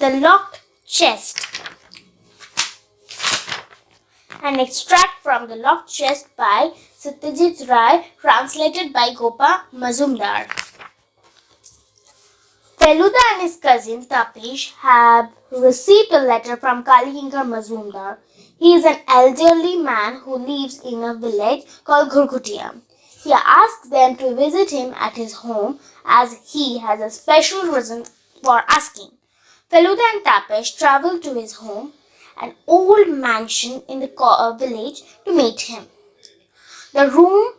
The Locked Chest. An extract from The Locked Chest by Satyajith Ray, translated by Majumdar. Feluda and his cousin Tapish have received a letter from Kalikinkar Majumdar. He is an elderly man who lives in a village called Ghurghutia. He asks them to visit him at his home as he has a special reason for asking. Feluda and Tapish travel to his home, an old mansion in the village, to meet him. The room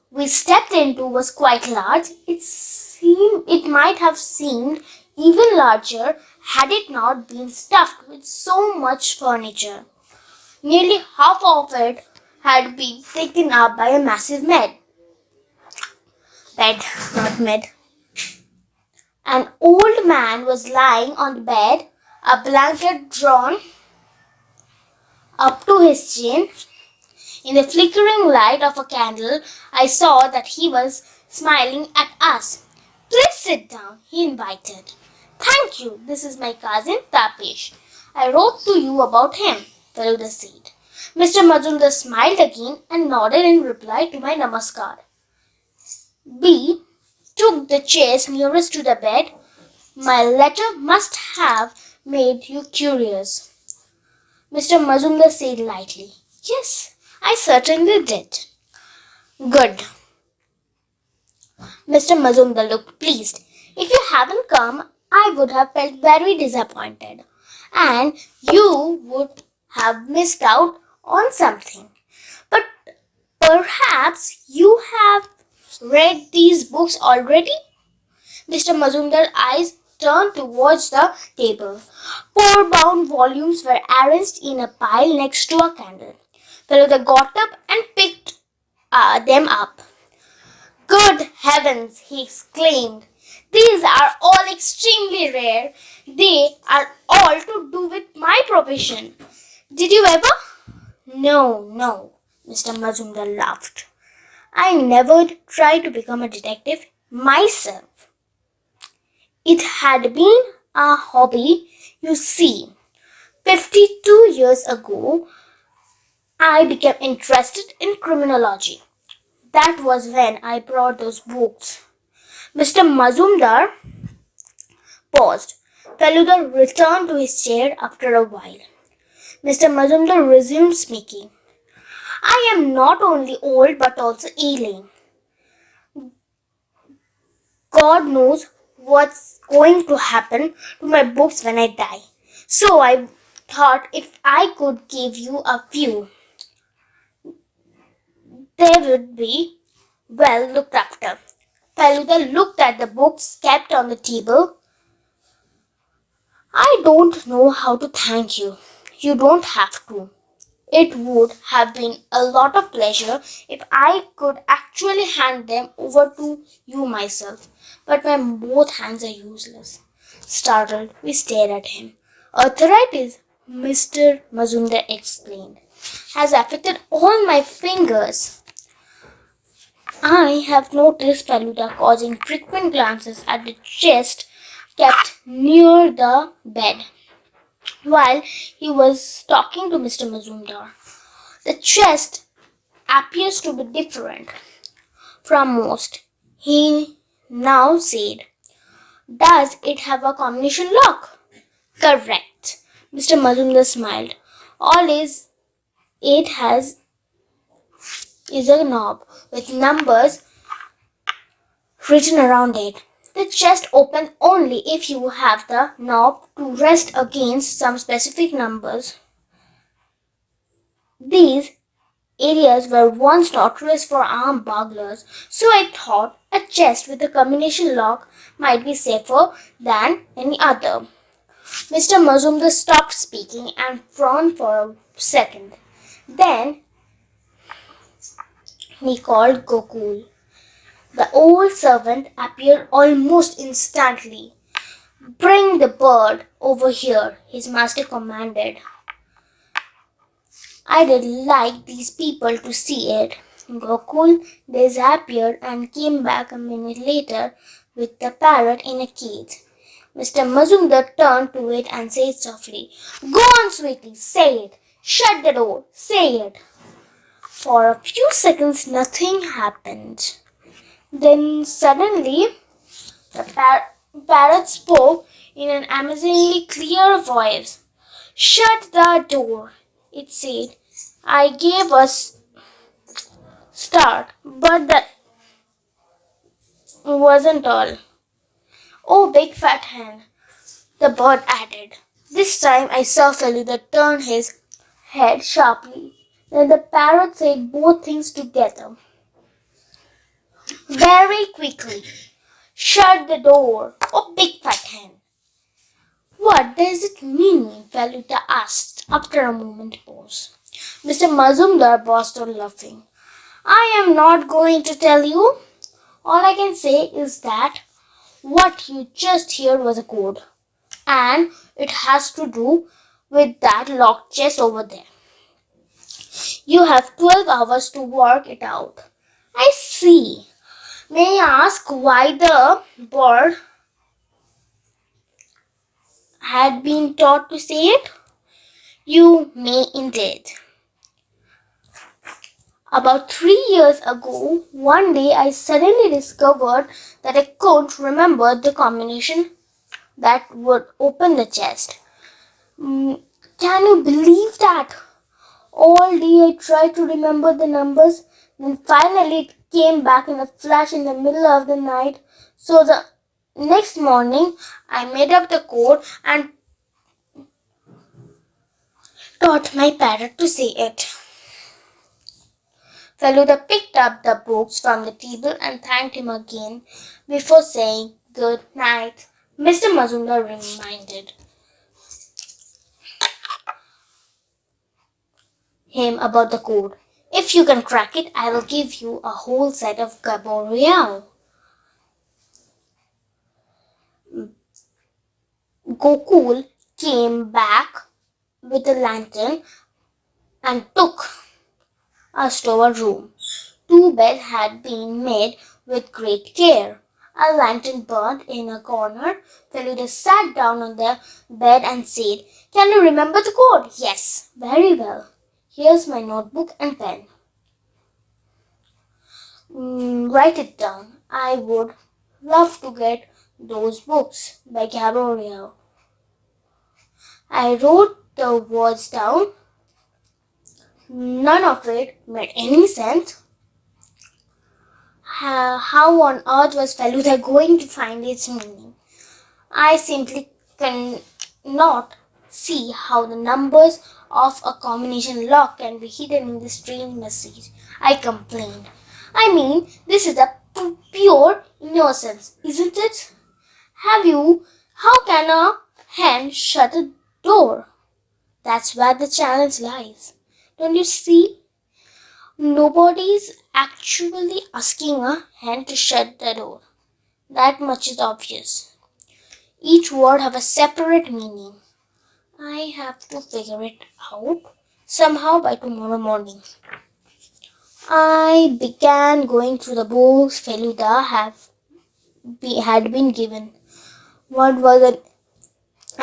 we stepped into was quite large. It might have seemed even larger had it not been stuffed with so much furniture. Nearly half of it had been taken up by a massive bed. An old man was lying on the bed, a blanket drawn up to his chin. In the flickering light of a candle, I saw that he was smiling at us. "Please sit down," he invited. "Thank you. This is my cousin Tapish. I wrote to you about him," Feluda said. Mr. Majumdar smiled again and nodded in reply to my namaskar. B took the chairs nearest to the bed. "My letter must have made you curious," Mr. Majumdar said lightly. "Yes, I certainly did." "Good." Mr. Majumdar looked pleased. "If you hadn't come, I would have felt very disappointed, and you would have missed out on something. But perhaps you have read these books already?" Mr. Majumdar's eyes turned towards the table. Four bound volumes were arranged in a pile next to a candle. Feluda got up and picked them up. "Good heavens!" he exclaimed. "These are all extremely rare. They are all to do with my profession. Did you ever?" No, Mr. Majumdar laughed. "I never tried to become a detective myself. It had been a hobby. You see, 52 years ago, I became interested in criminology. That was when I brought those books." Mr. Majumdar paused. Feluda returned to his chair after a while. Mr. Majumdar resumed speaking. "I am not only old but also ailing. God knows what's going to happen to my books when I die. So I thought if I could give you a few, they would be well looked after." Feluda looked at the books kept on the table. "I don't know how to thank you." "You don't have to. It would have been a lot of pleasure if I could actually hand them over to you myself, but my both hands are useless." Startled, we stared at him. "Arthritis," Mr. Majumdar explained, "has affected all my fingers." I have noticed Feluda causing frequent glances at the chest kept near the bed while he was talking to Mr. Majumdar. "The chest appears to be different from most," he now said. "Does it have a combination lock?" "Correct." Mr. Majumdar smiled. "All it has is a knob with numbers written around it. The chest opens only if you have the knob to rest against some specific numbers. These areas were once notorious for armed burglars, so I thought a chest with a combination lock might be safer than any other." Mr. Majumdar stopped speaking and frowned for a second. Then he called Gokul. The old servant appeared almost instantly. "Bring the bird over here," his master commanded. I did like these people to see it. Gokul disappeared and came back a minute later with the parrot in a cage. Mr. Majumdar turned to it and said softly, "Go on, sweetie, say it. Shut the door, say it." For a few seconds, nothing happened. Then suddenly, the parrot spoke in an amazingly clear voice. "Shut the door," it said. "I gave us start, but that wasn't all." "Oh, big fat hen," the bird added. This time I saw Feluda turn his head sharply. Then the parrot said both things together, very quickly. "Shut the door, oh big fat hen." "What does it mean?" Feluda asked after a moment's pause. Mr. Mazumdar burst out laughing. "I am not going to tell you. All I can say is that what you just heard was a code, and it has to do with that locked chest over there. You have 12 hours to work it out." "I see. May I ask why the bird had been taught to say it?" "You may indeed. About 3 years ago, one day I suddenly discovered that I couldn't remember the combination that would open the chest. Can you believe that? All day I tried to remember the numbers, then finally it came back in a flash in the middle of the night. So the next morning I made up the code and taught my parrot to say it." Feluda picked up the books from the table and thanked him again before saying good night. Mr. Mazumdar reminded him about the code. "If you can crack it, I will give you a whole set of Gaboriau." Gokul came back with a lantern and took us to our room. 2 beds had been made with great care. A lantern burned in a corner. Feluda sat down on the bed and said, "Can you remember the code?" "Yes, very well. Here's my notebook and pen. Write it down. I would love to get those books by Gaboriau." I wrote the words down. None of it made any sense. How on earth was Feluda going to find its meaning? I simply cannot see how the numbers of a combination lock can be hidden in this strange message, I complained. "I mean, this is a pure innocence, isn't it? How can a hen shut a door? That's where the challenge lies. Don't you see? Nobody's actually asking a hen to shut the door. That much is obvious. Each word have a separate meaning. I have to figure it out somehow by tomorrow morning." I began going through the books Feluda had been given. One was an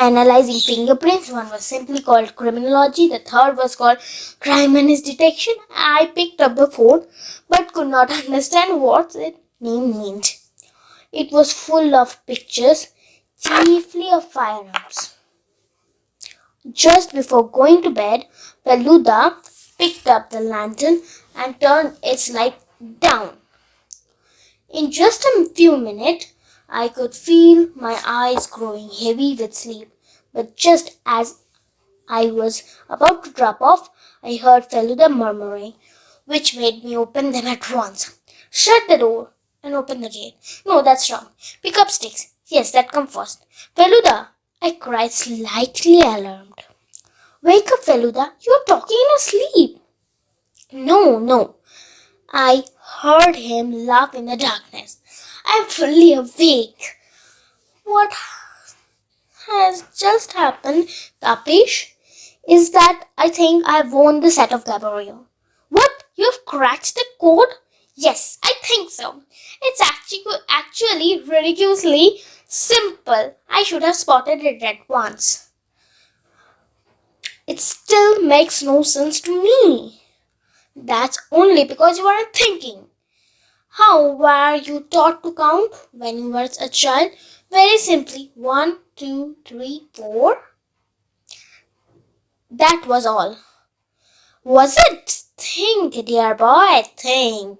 analyzing fingerprints, one was simply called criminology, the third was called crime and its detection. I picked up the fourth but could not understand what its name meant. It was full of pictures, chiefly of firearms. Just before going to bed, Feluda picked up the lantern and turned its light down. In just a few minutes, I could feel my eyes growing heavy with sleep, but just as I was about to drop off, I heard Feluda murmuring, which made me open them at once. "Shut the door and open the gate." "No, that's wrong. Pick up sticks." "Yes, that comes first." "Feluda," I cried, slightly alarmed. "Wake up, Feluda. You're talking in your sleep." No. I heard him laugh in the darkness. "I'm fully awake." "What has just happened, Kapish, is that I think I've won the set of Gaboriau." "What? You've cracked the code?" Yes, I think so. It's actually ridiculously simple. I should have spotted it at once. It still makes no sense to me. That's only because you aren't thinking. How were you taught to count when you were a child? Very simply, 1, 2, 3, 4. That was all. Was it? Think, dear boy, think.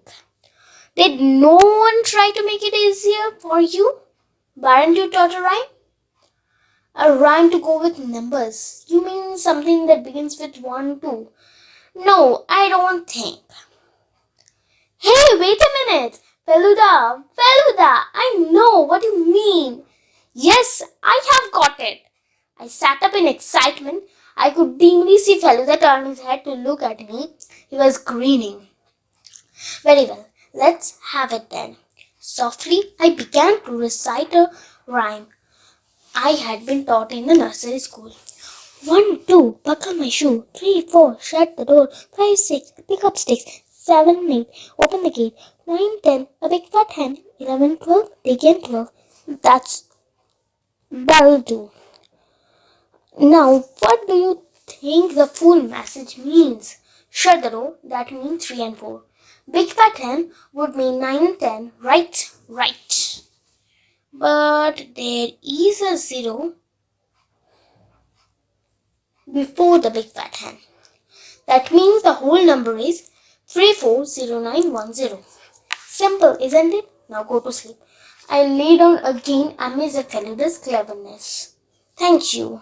Did no one try to make it easier for you? Weren't you taught a rhyme? A rhyme to go with numbers. You mean something that begins with 1, 2? No, I don't think. Hey, wait a minute! Feluda, I know what you mean. Yes, I have got it. I sat up in excitement. I could dimly see Feluda turn his head to look at me. He was grinning. Very well, let's have it then. Softly, I began to recite a rhyme I had been taught in the nursery school. 1, 2, buckle my shoe. 3, 4, shut the door. 5, 6, pick up sticks. 7, 8, open the gate. 9, 10, a big fat hen. 11, 12, dig in 12. That'll do. Now, what do you think the full message means? Shut the door, that means 3 and 4. Big fat hen would mean 9 and 10. Right, right. But there is a 0 before the big fat hen. That means the whole number is 340910. Simple, isn't it? Now go to sleep. I lay down again amazed at Feluda's cleverness. Thank you.